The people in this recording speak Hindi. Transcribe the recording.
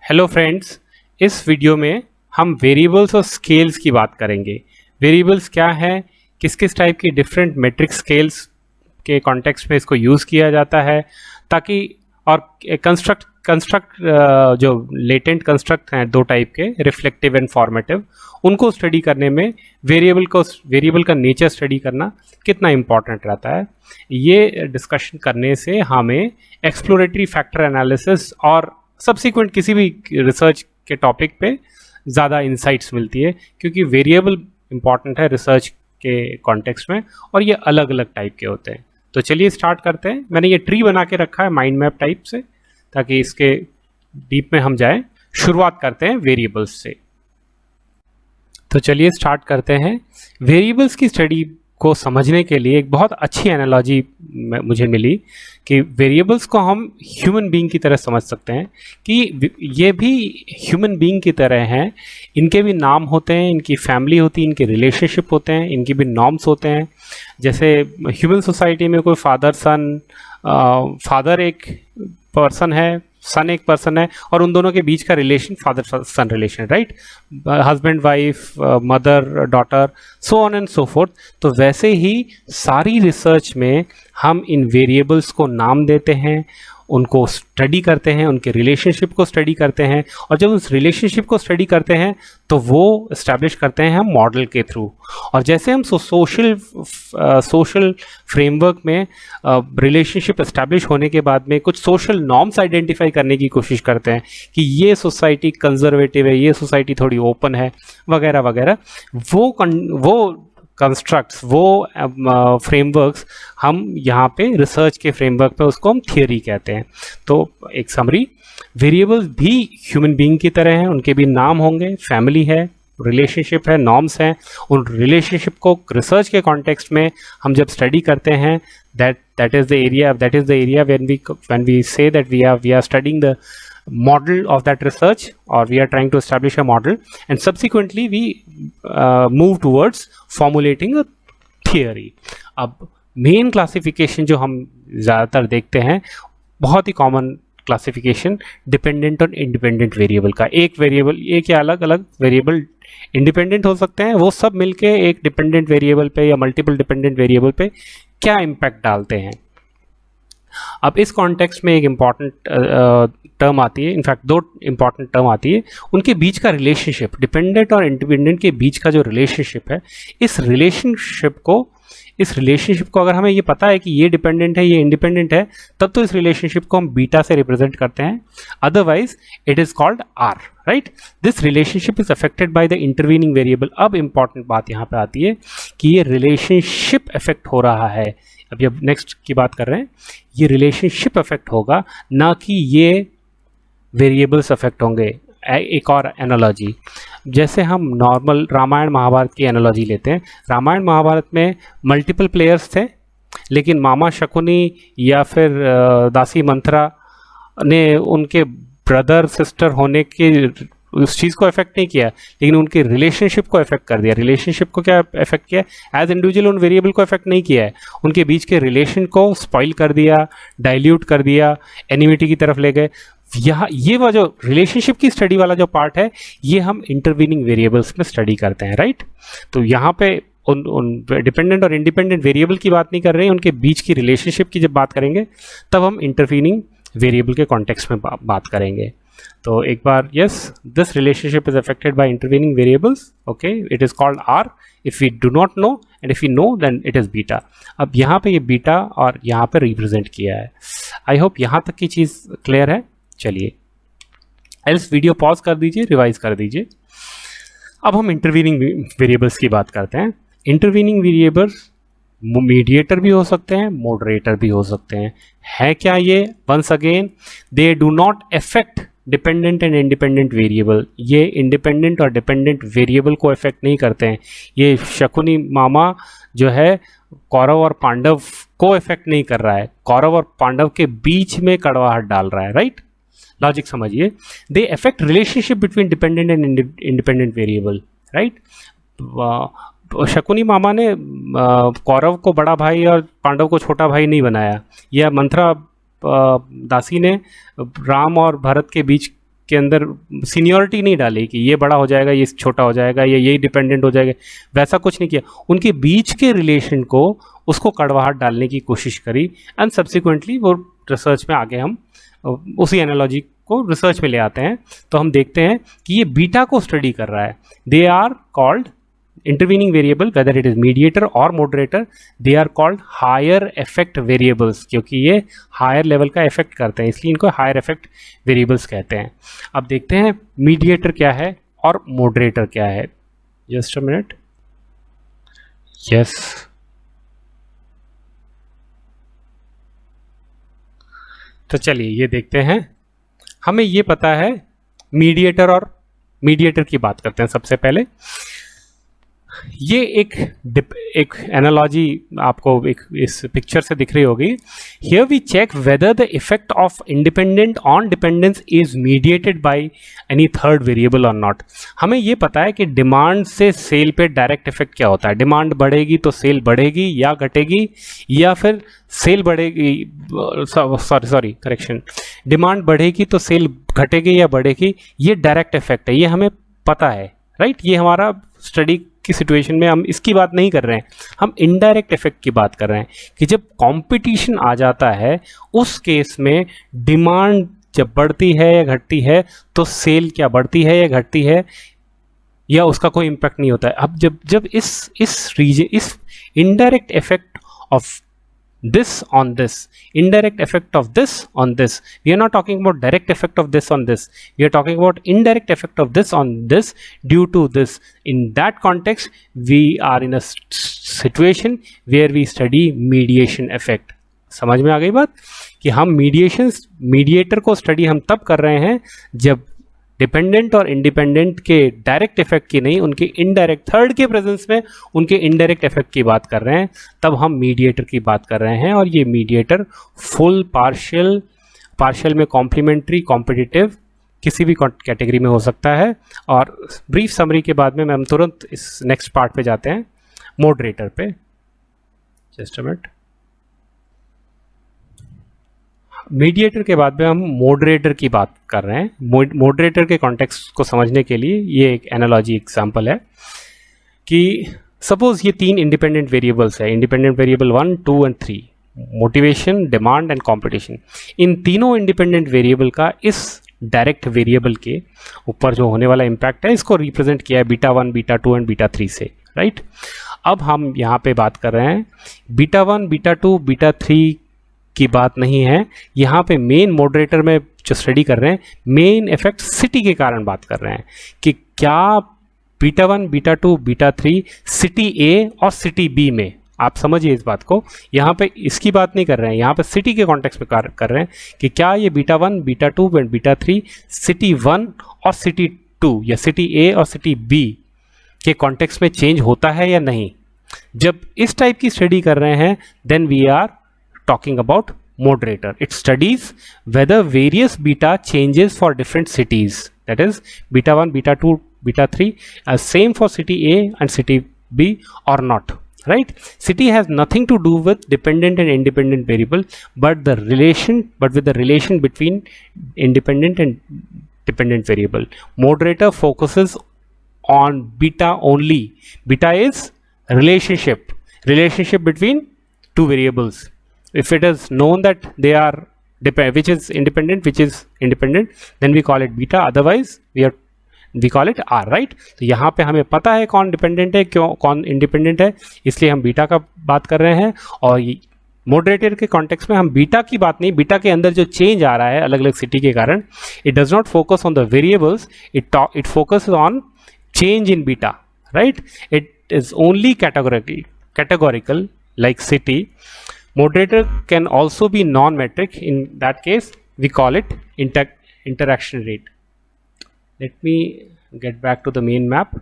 हेलो फ्रेंड्स, इस वीडियो में हम वेरिएबल्स और स्केल्स की बात करेंगे। वेरिएबल्स क्या है, किस किस टाइप की डिफरेंट मेट्रिक स्केल्स के कॉन्टेक्स्ट में इसको यूज़ किया जाता है, ताकि और कंस्ट्रक्ट जो लेटेंट कंस्ट्रक्ट हैं दो टाइप के, रिफ्लेक्टिव एंड फॉर्मेटिव, उनको स्टडी करने में वेरिएबल का नेचर स्टडी करना कितना इम्पॉर्टेंट रहता है। ये डिस्कशन करने से हमें एक्सप्लोरेटरी फैक्टर एनालिसिस और सब्सिक्वेंट किसी भी रिसर्च के टॉपिक पे ज़्यादा इंसाइट्स मिलती है, क्योंकि वेरिएबल इंपॉर्टेंट है रिसर्च के कॉन्टेक्स्ट में और ये अलग अलग टाइप के होते हैं। तो चलिए स्टार्ट करते हैं। मैंने ये ट्री बना के रखा है माइंड मैप टाइप से, ताकि इसके डीप में हम जाएं। शुरुआत करते हैं वेरिएबल्स से। तो चलिए स्टार्ट करते हैं। वेरिएबल्स की स्टडी को समझने के लिए एक बहुत अच्छी एनालॉजी मुझे मिली कि वेरिएबल्स को हम ह्यूमन बीइंग की तरह समझ सकते हैं, कि ये भी ह्यूमन बीइंग की तरह हैं। इनके भी नाम होते हैं, इनकी फैमिली होती है, इनके रिलेशनशिप होते हैं, इनके भी नॉर्म्स होते हैं। जैसे ह्यूमन सोसाइटी में कोई फादर एक पर्सन है, सन एक पर्सन है, और उन दोनों के बीच का relation father son relation, right, husband wife, mother daughter, so on and so forth. तो वैसे ही सारी रिसर्च में हम इन वेरिएबल्स को नाम देते हैं, उनको स्टडी करते हैं, उनके रिलेशनशिप को स्टडी करते हैं, और जब उस रिलेशनशिप को स्टडी करते हैं तो वो इस्टेब्लिश करते हैं हम मॉडल के थ्रू। और जैसे हम सोशल फ्रेमवर्क में रिलेशनशिप इस्टेब्लिश होने के बाद में कुछ सोशल नॉर्म्स आइडेंटिफाई करने की कोशिश करते हैं कि ये सोसाइटी कंजर्वेटिव है, ये सोसाइटी थोड़ी ओपन है, वगैरह वगैरह, वो कंस्ट्रक्ट्स, वो फ्रेमवर्क्स हम यहाँ पे रिसर्च के फ्रेमवर्क पे उसको हम थियरी कहते हैं। तो एक समरी, वेरिएबल्स भी ह्यूमन बीइंग की तरह हैं, उनके भी नाम होंगे, फैमिली है, रिलेशनशिप है, नॉर्म्स हैं। उन रिलेशनशिप को रिसर्च के कॉन्टेक्स्ट में हम जब स्टडी करते हैं, that is the area when we say that we are studying the model of that research, or we are trying to establish a model, and subsequently we move towards formulating a theory. अब मेन क्लासिफिकेशन जो हम ज़्यादातर देखते हैं, बहुत ही कॉमन क्लासिफिकेशन डिपेंडेंट और इंडिपेंडेंट वेरिएबल का। एक वेरिएबल, एक या अलग अलग वेरिएबल इंडिपेंडेंट हो सकते हैं, वो सब मिलके एक डिपेंडेंट वेरिएबल पे या मल्टीपल डिपेंडेंट वेरिएबल पे क्या इम्पैक्ट डालते हैं। अब इस कॉन्टेक्स्ट में एक इम्पॉर्टेंट टर्म आती है, इनफैक्ट दो इम्पॉर्टेंट टर्म आती है, उनके बीच का रिलेशनशिप, डिपेंडेंट और इंडिपेंडेंट के बीच का जो रिलेशनशिप है, इस रिलेशनशिप को अगर हमें ये पता है कि ये डिपेंडेंट है, ये इंडिपेंडेंट है, तब तो इस रिलेशनशिप को हम बीटा से रिप्रेजेंट करते हैं, otherwise it is called R, right. This relationship is affected by the intervening variable. अब इंपॉर्टेंट बात यहाँ पे आती है कि ये रिलेशनशिप इफेक्ट हो रहा है। अभी अब नेक्स्ट की बात कर रहे हैं, ये रिलेशनशिप इफेक्ट होगा, ना कि ये वेरिएबल्स इफेक्ट होंगे। एक और एनालॉजी, जैसे हम नॉर्मल रामायण महाभारत की एनालॉजी लेते हैं। रामायण महाभारत में मल्टीपल प्लेयर्स थे, लेकिन मामा शकुनी या फिर दासी मंथरा ने उनके ब्रदर सिस्टर होने के उस चीज़ को इफेक्ट नहीं किया, लेकिन उनके रिलेशनशिप को इफेक्ट कर दिया। रिलेशनशिप को क्या इफेक्ट किया? एज इंडिविजुअल उन वेरिएबल को इफेक्ट नहीं किया है, उनके बीच के रिलेशन को स्पॉइल कर दिया, डाइल्यूट कर दिया, एनिमिटी की तरफ ले गए। यहाँ ये वो जो रिलेशनशिप की स्टडी वाला जो पार्ट है, ये हम इंटरवीनिंग वेरिएबल्स में स्टडी करते हैं, राइट। तो यहाँ पे उन डिपेंडेंट और इंडिपेंडेंट वेरिएबल की बात नहीं कर रहे हैं, उनके बीच की रिलेशनशिप की जब बात करेंगे तब हम इंटरवीनिंग वेरिएबल के कॉन्टेक्स्ट में बात करेंगे। तो एक बार, yes, this relationship is affected by intervening variables, okay, it is called R if we do not know, and if we know then it is beta. अब यहाँ पे ये बीटा और यहाँ पे रिप्रेजेंट किया है। आई होप यहाँ तक की चीज़ क्लियर है। चलिए एल्स वीडियो पॉज कर दीजिए, रिवाइज कर दीजिए। अब हम इंटरवीनिंग वेरिएबल्स की बात करते हैं। इंटरवीनिंग वेरिएबल्स मीडिएटर भी हो सकते हैं, मॉडरेटर भी हो सकते हैं। है क्या ये? Once again, they do not affect dependent and independent variable. ये इंडिपेंडेंट और डिपेंडेंट वेरिएबल को अफेक्ट नहीं करते हैं। ये शकुनी मामा जो है कौरव और पांडव को अफेक्ट नहीं कर रहा है, कौरव और पांडव के बीच में कड़वाहट डाल रहा है, राइट। लॉजिक समझिए, they affect relationship between dependent and independent variable, right. Shakuni मामा ने कौरव को बड़ा भाई और पांडव को छोटा भाई नहीं बनाया, या मंथरा दासी ने राम और भरत के बीच के अंदर सीनियरिटी नहीं डाली कि ये बड़ा हो जाएगा, ये छोटा हो जाएगा, या ये डिपेंडेंट हो जाएगा, वैसा कुछ नहीं किया। उनके बीच के रिलेशन को, उसको कड़वाहट डालने की कोशिश करी, एंड सब्सिक्वेंटली वो रिसर्च में आगे हम उसी एनालॉजी को रिसर्च में ले आते हैं। तो हम देखते हैं कि ये बीटा को स्टडी कर रहा है। They are called intervening variable, whether it is mediator or moderator, they are called higher effect variables, क्योंकि ये higher level का effect करते हैं, इसलिए इनको higher effect variables कहते हैं। अब देखते हैं mediator क्या है और moderator क्या है। Just a minute. Yes. तो चलिए ये देखते हैं। हमें ये पता है mediator, और mediator की बात करते हैं सबसे पहले। ये एक एनालॉजी आपको एक इस पिक्चर से दिख रही होगी। Here we check whether the effect of independent on dependence is mediated by any third variable और नॉट। हमें ये पता है कि डिमांड से सेल पे डायरेक्ट इफेक्ट क्या होता है। डिमांड बढ़ेगी तो सेल बढ़ेगी या घटेगी, या फिर सेल बढ़ेगी, सॉरी करेक्शन, डिमांड बढ़ेगी तो सेल घटेगी या बढ़ेगी, ये डायरेक्ट इफेक्ट है, ये हमें पता है, राइट। ये हमारा स्टडी की सिचुएशन में हम इसकी बात नहीं कर रहे हैं, हम इनडायरेक्ट इफेक्ट की बात कर रहे हैं कि जब कंपटीशन आ जाता है उस केस में डिमांड जब बढ़ती है या घटती है तो सेल क्या बढ़ती है या घटती है, या उसका कोई इम्पैक्ट नहीं होता है। अब जब इस indirect effect of this on this, indirect effect of this on this, we are not talking about direct effect of this on this, we are talking about indirect effect of this on this due to this. In that context we are in a situation where we study mediation effect. समझ में आ गई बात कि हम मीडिएटर को स्टडी हम तब कर रहे हैं जब डिपेंडेंट और इंडिपेंडेंट के डायरेक्ट इफेक्ट की नहीं, उनके इनडायरेक्ट थर्ड के प्रेजेंस में उनके इनडायरेक्ट इफेक्ट की बात कर रहे हैं, तब हम मीडिएटर की बात कर रहे हैं। और ये मीडिएटर फुल, पार्शियल में कॉम्प्लीमेंट्री, कॉम्पिटिटिव, किसी भी कैटेगरी में हो सकता है। और ब्रीफ समरी के बाद में हम तुरंत इस नेक्स्ट पार्ट पे जाते हैं, मॉडरेटर पे। Just a minute. मीडिएटर के बाद में हम मॉडरेटर की बात कर रहे हैं। मॉडरेटर के कॉन्टेक्स्ट को समझने के लिए ये एक एनालॉजी एग्जांपल है कि सपोज ये 3 इंडिपेंडेंट वेरिएबल्स है, independent variable 1, 2 and 3, motivation, demand and competition. इन तीनों इंडिपेंडेंट वेरिएबल का इस डायरेक्ट वेरिएबल के ऊपर जो होने वाला इम्पैक्ट है, इसको रिप्रेजेंट किया है बीटा 1, बीटा 2 एंड बीटा 3 से, राइट। अब हम यहाँ पे बात कर रहे हैं बीटा 1, बीटा 2, बीटा 3 की बात नहीं है। यहाँ पे मेन मॉडरेटर में जो स्टडी कर रहे हैं, मेन इफेक्ट सिटी के कारण बात कर रहे हैं कि क्या बीटा 1, बीटा 2, बीटा 3 सिटी ए और सिटी बी में, आप समझिए इस बात को, यहाँ पे इसकी बात नहीं कर रहे हैं, यहाँ पे सिटी के कॉन्टेक्स्ट में कर रहे हैं कि क्या ये beta 1, beta 2 and beta 3 city 1 और सिटी 2 या सिटी ए और सिटी बी के कॉन्टेक्स्ट में चेंज होता है या नहीं। जब इस टाइप की स्टडी कर रहे हैं then we are talking about moderator. It studies whether various beta changes for different cities, that is beta 1, beta 2, beta 3 same for city A and city B or not, right. City has nothing to do with dependent and independent variable, but with the relation between independent and dependent variable. Moderator focuses on beta only. Beta is relationship between two variables. If it is known that they are which is independent, then we call it beta, otherwise we call it R, right. तो यहाँ पे हमें पता है कौन डिपेंडेंट है, कौन इंडिपेंडेंट है, इसलिए हम बीटा का बात कर रहे हैं। और मॉडरेटर के कॉन्टेक्स्ट में हम बीटा की बात नहीं, बीटा के अंदर जो चेंज आ रहा है अलग अलग सिटी के कारण, it does not focus on the variables, it focus on change in beta, right. It is only categorical like city. Moderator can also be non-metric. In that case we call it interaction rate. Let me get back to the main map.